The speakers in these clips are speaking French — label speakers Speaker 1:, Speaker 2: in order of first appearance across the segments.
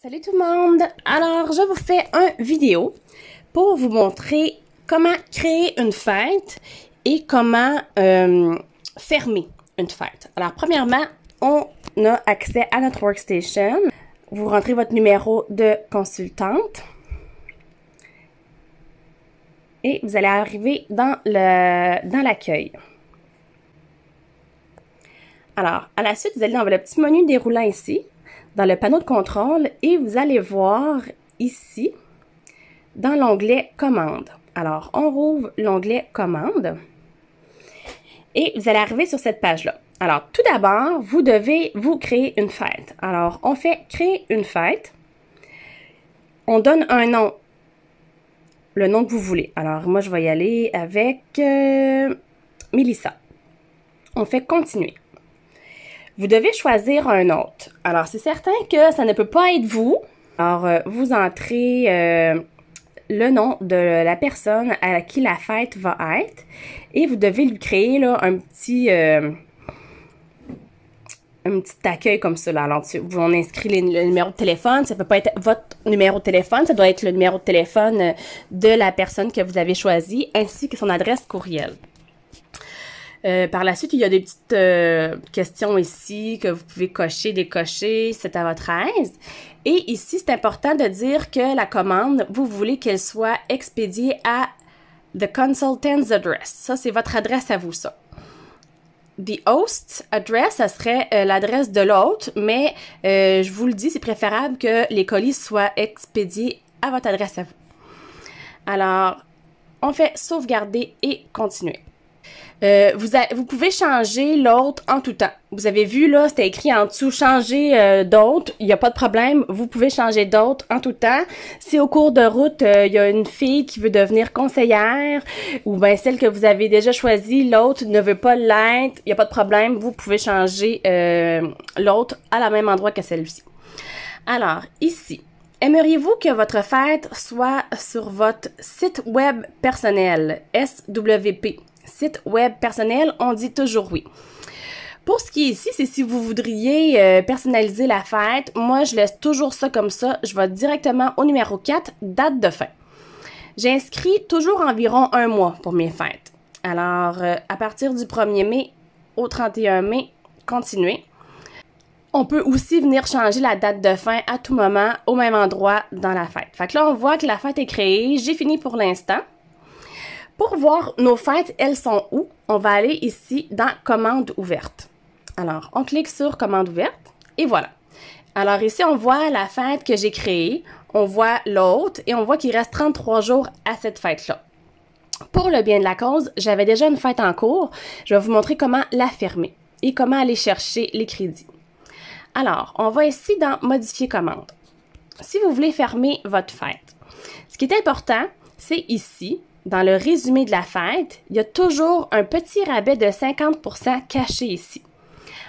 Speaker 1: Salut tout le monde! Alors, je vous fais une vidéo pour vous montrer comment créer une fête et comment fermer une fête. Alors, premièrement, on a accès à notre workstation. Vous rentrez votre numéro de consultante et vous allez arriver dans l'accueil. Alors, à la suite, vous allez dans le petit menu déroulant ici, dans le panneau de contrôle, et vous allez voir ici, dans l'onglet « Commandes ». Alors, on rouvre l'onglet « Commandes » et vous allez arriver sur cette page-là. Alors, tout d'abord, vous devez vous créer une fête. Alors, on fait « Créer une fête ». On donne un nom, le nom que vous voulez. Alors, moi, je vais y aller avec Mélissa. On fait « Continuer ». Vous devez choisir un autre. Alors, c'est certain que ça ne peut pas être vous. Alors, vous entrez le nom de la personne à qui la fête va être et vous devez lui créer là, un petit accueil comme ça. Là. Alors, on inscrit le numéro de téléphone. Ça peut pas être votre numéro de téléphone. Ça doit être le numéro de téléphone de la personne que vous avez choisie ainsi que son adresse courriel. Par la suite, il y a des petites questions ici que vous pouvez cocher, décocher, c'est à votre aise. Et ici, c'est important de dire que la commande, vous voulez qu'elle soit expédiée à The Consultant's Address. Ça, c'est votre adresse à vous, ça. The Host Address, ça serait l'adresse de l'hôte, mais je vous le dis, c'est préférable que les colis soient expédiés à votre adresse à vous. Alors, on fait sauvegarder et continuer. Vous pouvez changer l'autre en tout temps. Vous avez vu, là, c'était écrit en dessous, changer d'autres. Il n'y a pas de problème. Vous pouvez changer d'autres en tout temps. Si au cours de route, il y a une fille qui veut devenir conseillère ou bien celle que vous avez déjà choisie, l'autre ne veut pas l'être, il n'y a pas de problème. Vous pouvez changer l'autre à la même endroit que celle-ci. Alors, ici, aimeriez-vous que votre fête soit sur votre site web personnel, SWP? Site web personnel, on dit toujours oui. Pour ce qui est ici, c'est si vous voudriez personnaliser la fête. Moi, je laisse toujours ça comme ça. Je vais directement au numéro 4, date de fin. J'inscris toujours environ un mois pour mes fêtes. Alors, à partir du 1er mai au 31 mai, continuez. On peut aussi venir changer la date de fin à tout moment, au même endroit dans la fête. Fait que là, on voit que la fête est créée. J'ai fini pour l'instant. Pour voir nos fêtes, elles sont où? On va aller ici dans « Commande ouverte ». Alors, on clique sur « Commande ouverte » et voilà. Alors ici, on voit la fête que j'ai créée, on voit l'autre et on voit qu'il reste 33 jours à cette fête-là. Pour le bien de la cause, j'avais déjà une fête en cours. Je vais vous montrer comment la fermer et comment aller chercher les crédits. Alors, on va ici dans « Modifier commande ». Si vous voulez fermer votre fête, ce qui est important, c'est ici, dans le résumé de la fête, il y a toujours un petit rabais de 50% caché ici.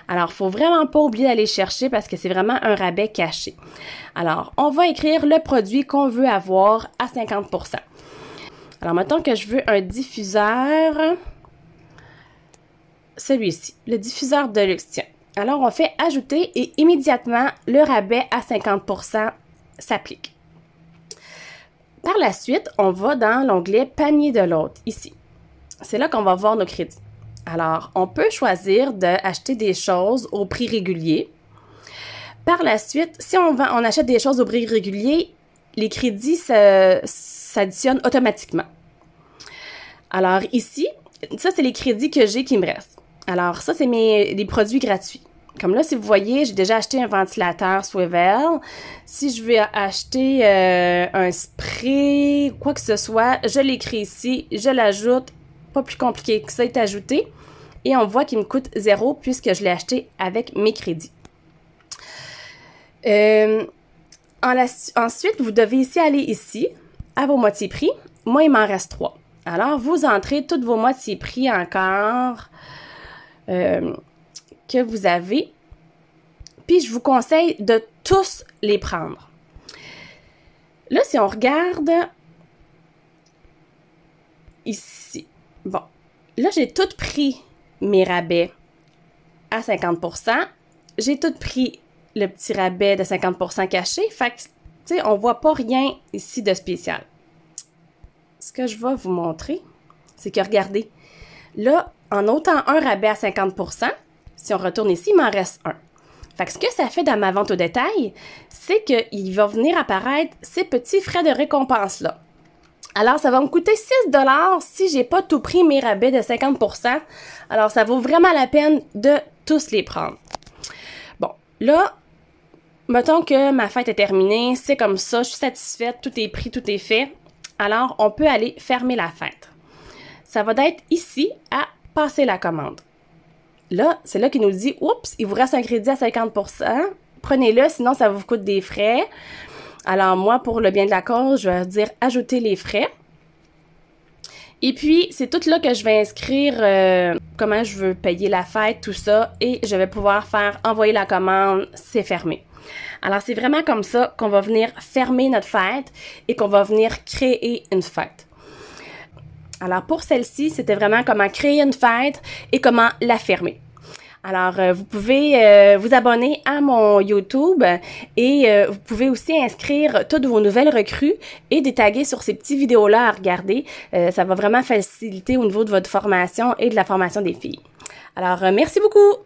Speaker 1: Alors, il ne faut vraiment pas oublier d'aller chercher parce que c'est vraiment un rabais caché. Alors, on va écrire le produit qu'on veut avoir à 50%. Alors, mettons que je veux un diffuseur, celui-ci, le diffuseur de luxe. Tiens. Alors, on fait ajouter et immédiatement, le rabais à 50% s'applique. Par la suite, on va dans l'onglet « Panier de l'hôte » ici. C'est là qu'on va voir nos crédits. Alors, on peut choisir d'acheter des choses au prix régulier. Par la suite, si on achète des choses au prix régulier, les crédits s'additionnent automatiquement. Alors ici, ça c'est les crédits que j'ai qui me restent. Alors ça, c'est les produits gratuits. Comme là, si vous voyez, j'ai déjà acheté un ventilateur Swivel. Si je veux acheter un spray, quoi que ce soit, je l'écris ici, je l'ajoute. Pas plus compliqué que ça est ajouté. Et on voit qu'il me coûte 0 puisque je l'ai acheté avec mes crédits. Ensuite, vous devez ici aller ici, à vos moitiés prix. Moi, il m'en reste 3. Alors, vous entrez toutes vos moitiés prix encore que vous avez. Puis, je vous conseille de tous les prendre. Là, si on regarde ici, bon, là, j'ai tout pris mes rabais à 50%. J'ai tout pris le petit rabais de 50% caché. Fait que, tu sais, on voit pas rien ici de spécial. Ce que je vais vous montrer, c'est que regardez, là, en autant un rabais à 50%, si on retourne ici, il m'en reste un. Fait que ce que ça fait dans ma vente au détail, c'est qu'il va venir apparaître ces petits frais de récompense-là. Alors, ça va me coûter 6 $ si j'ai pas tout pris mes rabais de 50%. Alors, ça vaut vraiment la peine de tous les prendre. Bon, là, mettons que ma fête est terminée, c'est comme ça, je suis satisfaite, tout est pris, tout est fait. Alors, on peut aller fermer la fête. Ça va être ici à passer la commande. Là, c'est là qu'il nous dit, oups, il vous reste un crédit à 50%. Prenez-le, sinon ça vous coûte des frais. Alors, moi, pour le bien de la cause, je vais dire ajouter les frais. Et puis, c'est tout là que je vais inscrire comment je veux payer la fête, tout ça. Et je vais pouvoir faire envoyer la commande, c'est fermé. Alors, c'est vraiment comme ça qu'on va venir fermer notre fête et qu'on va venir créer une fête. Alors, pour celle-ci, c'était vraiment comment créer une fête et comment la fermer. Alors, vous pouvez vous abonner à mon YouTube et vous pouvez aussi inscrire toutes vos nouvelles recrues et des taguer sur ces petites vidéos-là à regarder. Ça va vraiment faciliter au niveau de votre formation et de la formation des filles. Alors, merci beaucoup!